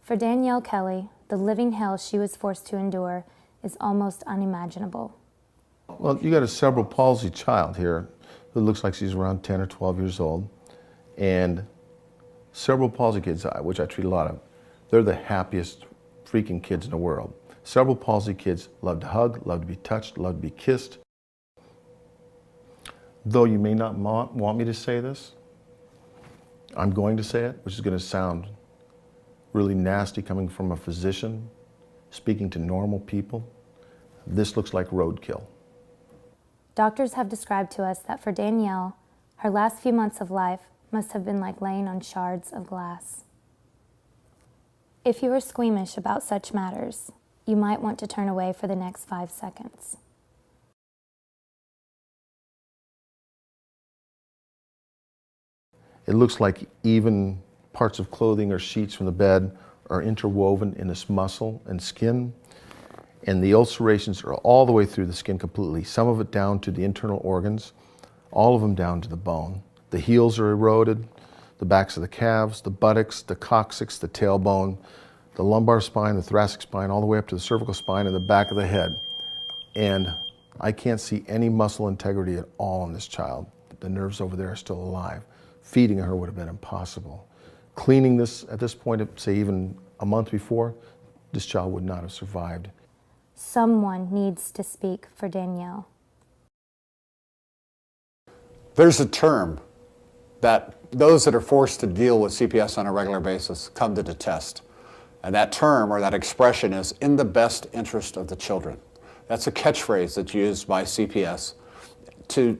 For Danielle Kelly, the living hell she was forced to endure is almost unimaginable. Well, you got a cerebral palsy child here who looks like she's around 10 or 12 years old. And cerebral palsy kids, which I treat a lot of, they're the happiest freaking kids in the world. Cerebral palsy kids love to hug, love to be touched, love to be kissed. Though you may not want me to say this, I'm going to say it, which is going to sound really nasty coming from a physician speaking to normal people. This looks like roadkill. Doctors have described to us that for Danielle, her last few months of life must have been like laying on shards of glass. If you are squeamish about such matters, you might want to turn away for the next 5 seconds. It looks like even parts of clothing or sheets from the bed are interwoven in this muscle and skin. And the ulcerations are all the way through the skin completely, some of it down to the internal organs, all of them down to the bone. The heels are eroded, the backs of the calves, the buttocks, the coccyx, the tailbone, the lumbar spine, the thoracic spine, all the way up to the cervical spine and the back of the head. And I can't see any muscle integrity at all in this child. The nerves over there are still alive. Feeding her would have been impossible. Cleaning this at this point, say even a month before, this child would not have survived. Someone needs to speak for Danielle. There's a term that those that are forced to deal with CPS on a regular basis come to detest. And that term or that expression is in the best interest of the children. That's a catchphrase that's used by CPS to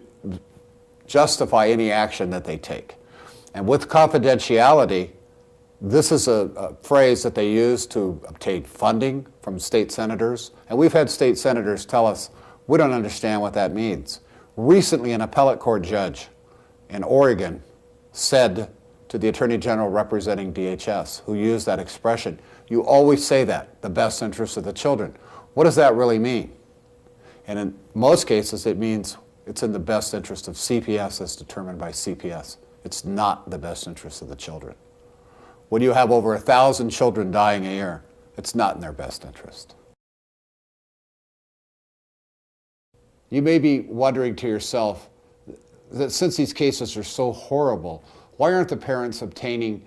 justify any action that they take. And with confidentiality, this is a phrase that they use to obtain funding from state senators. And we've had state senators tell us, we don't understand what that means. Recently, an appellate court judge in Oregon said to the Attorney General representing DHS, who used that expression, you always say that, the best interest of the children. What does that really mean? And in most cases, it means it's in the best interest of CPS as determined by CPS. It's not the best interest of the children. When you have over 1,000 children dying a year, it's not in their best interest. You may be wondering to yourself that since these cases are so horrible, why aren't the parents obtaining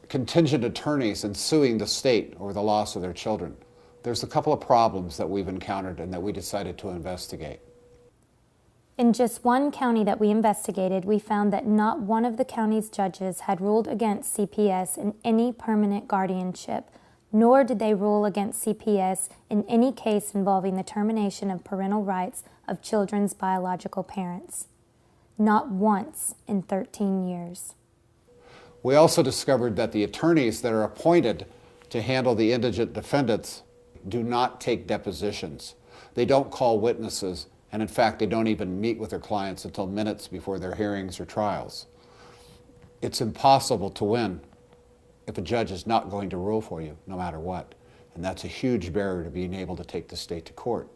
contingent attorneys and suing the state over the loss of their children? There's a couple of problems that we've encountered and that we decided to investigate. In just one county that we investigated, we found that not one of the county's judges had ruled against CPS in any permanent guardianship, nor did they rule against CPS in any case involving the termination of parental rights of children's biological parents. Not once in 13 years. We also discovered that the attorneys that are appointed to handle the indigent defendants do not take depositions. They don't call witnesses. And in fact, they don't even meet with their clients until minutes before their hearings or trials. It's impossible to win if a judge is not going to rule for you, no matter what. And that's a huge barrier to being able to take the state to court.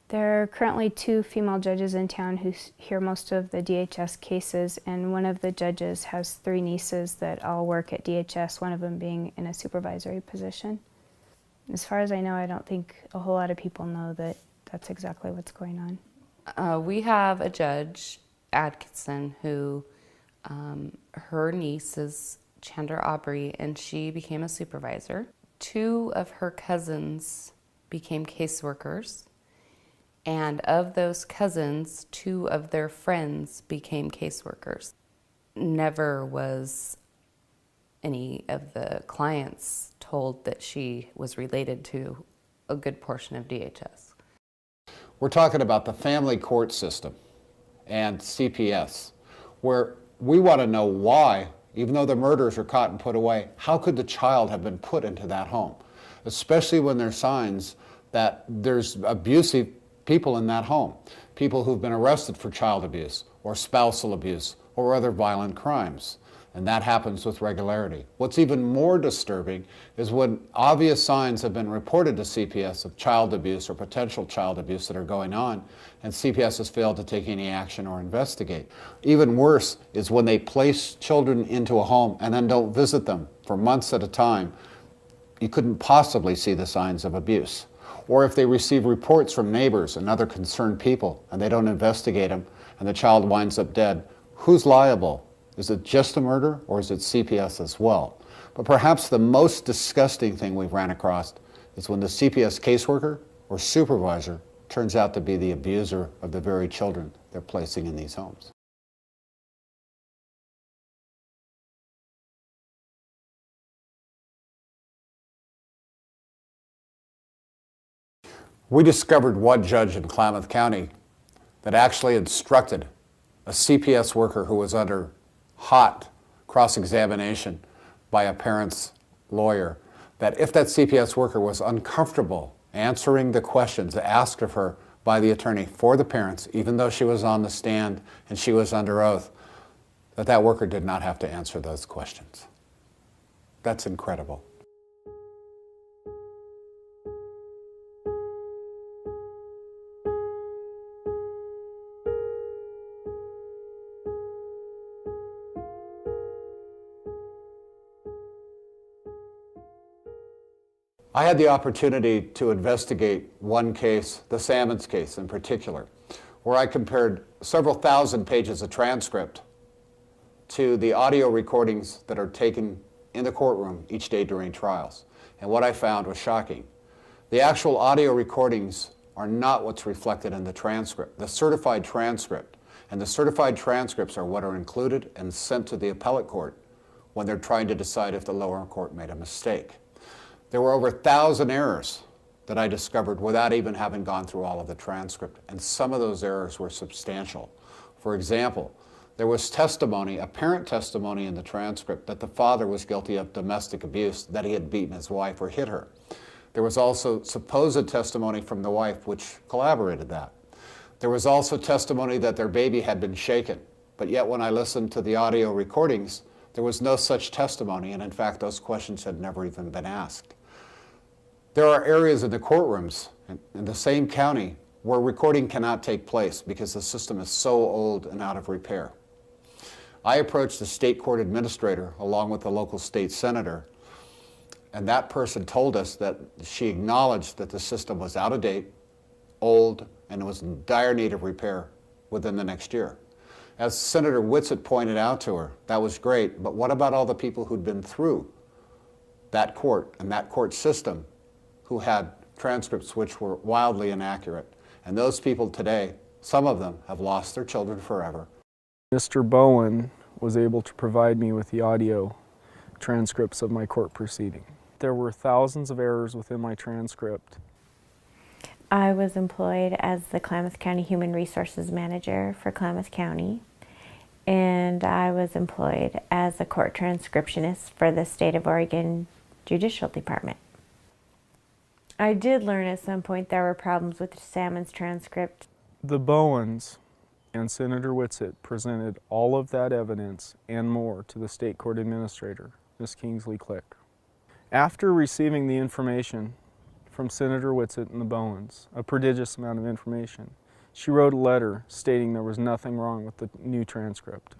There are currently 2 female judges in town who hear most of the DHS cases, and one of the judges has 3 nieces that all work at DHS, one of them being in a supervisory position. As far as I know, I don't think a whole lot of people know that that's exactly what's going on. We have a judge, Atkinson, who her niece is Chandra Aubrey, and she became a supervisor. 2 of her cousins became caseworkers, and of those cousins, 2 of their friends became caseworkers. Never was any of the clients told that she was related to a good portion of DHS. We're talking about the family court system and CPS, where we want to know why, even though the murderers are caught and put away, how could the child have been put into that home? Especially when there's signs that there's abusive people in that home, people who've been arrested for child abuse or spousal abuse or other violent crimes. And that happens with regularity. What's even more disturbing is when obvious signs have been reported to CPS of child abuse or potential child abuse that are going on, and CPS has failed to take any action or investigate. Even worse is when they place children into a home and then don't visit them for months at a time. You couldn't possibly see the signs of abuse. Or if they receive reports from neighbors and other concerned people and they don't investigate them and the child winds up dead, who's liable? Is it just a murder, or is it CPS as well? But perhaps the most disgusting thing we've ran across is when the CPS caseworker or supervisor turns out to be the abuser of the very children they're placing in these homes. We discovered one judge in Klamath County that actually instructed a CPS worker who was under hot cross-examination by a parent's lawyer that if that CPS worker was uncomfortable answering the questions asked of her by the attorney for the parents, even though she was on the stand and she was under oath, that worker did not have to answer those questions. That's incredible. I had the opportunity to investigate one case, the Salmons case in particular, where I compared several thousand pages of transcript to the audio recordings that are taken in the courtroom each day during trials. And what I found was shocking. The actual audio recordings are not what's reflected in the transcript, the certified transcript. And the certified transcripts are what are included and sent to the appellate court when they're trying to decide if the lower court made a mistake. There were over 1,000 errors that I discovered without even having gone through all of the transcript, and some of those errors were substantial. For example, there was testimony, apparent testimony in the transcript that the father was guilty of domestic abuse, that he had beaten his wife or hit her. There was also supposed testimony from the wife which corroborated that. There was also testimony that their baby had been shaken, but yet when I listened to the audio recordings, there was no such testimony, and in fact those questions had never even been asked. There are areas in the courtrooms in the same county where recording cannot take place because the system is so old and out of repair. I approached the state court administrator along with the local state senator, and that person told us that she acknowledged that the system was out of date, old, and was in dire need of repair within the next year. As Senator Whitsitt pointed out to her, that was great, but what about all the people who'd been through that court and that court system who had transcripts which were wildly inaccurate? And those people today, some of them have lost their children forever. Mr. Bowen was able to provide me with the audio transcripts of my court proceeding. There were thousands of errors within my transcript. I was employed as the Klamath County Human Resources Manager for Klamath County, and I was employed as a court transcriptionist for the State of Oregon Judicial Department. I did learn at some point there were problems with the Salmons transcript. The Bowens and Senator Whitsitt presented all of that evidence and more to the state court administrator, Ms. Kingsley Click. After receiving the information from Senator Whitsitt and the Bowens, a prodigious amount of information, she wrote a letter stating there was nothing wrong with the new transcript.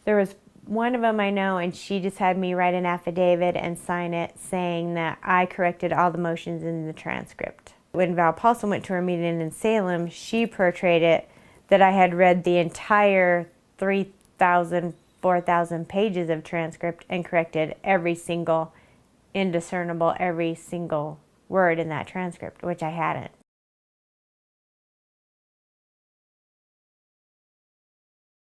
There was one of them I know, and she just had me write an affidavit and sign it saying that I corrected all the motions in the transcript. When Val Paulson went to her meeting in Salem, she portrayed it that I had read the entire 3,000, 4,000 pages of transcript and corrected every single indiscernible, every single word in that transcript, which I hadn't.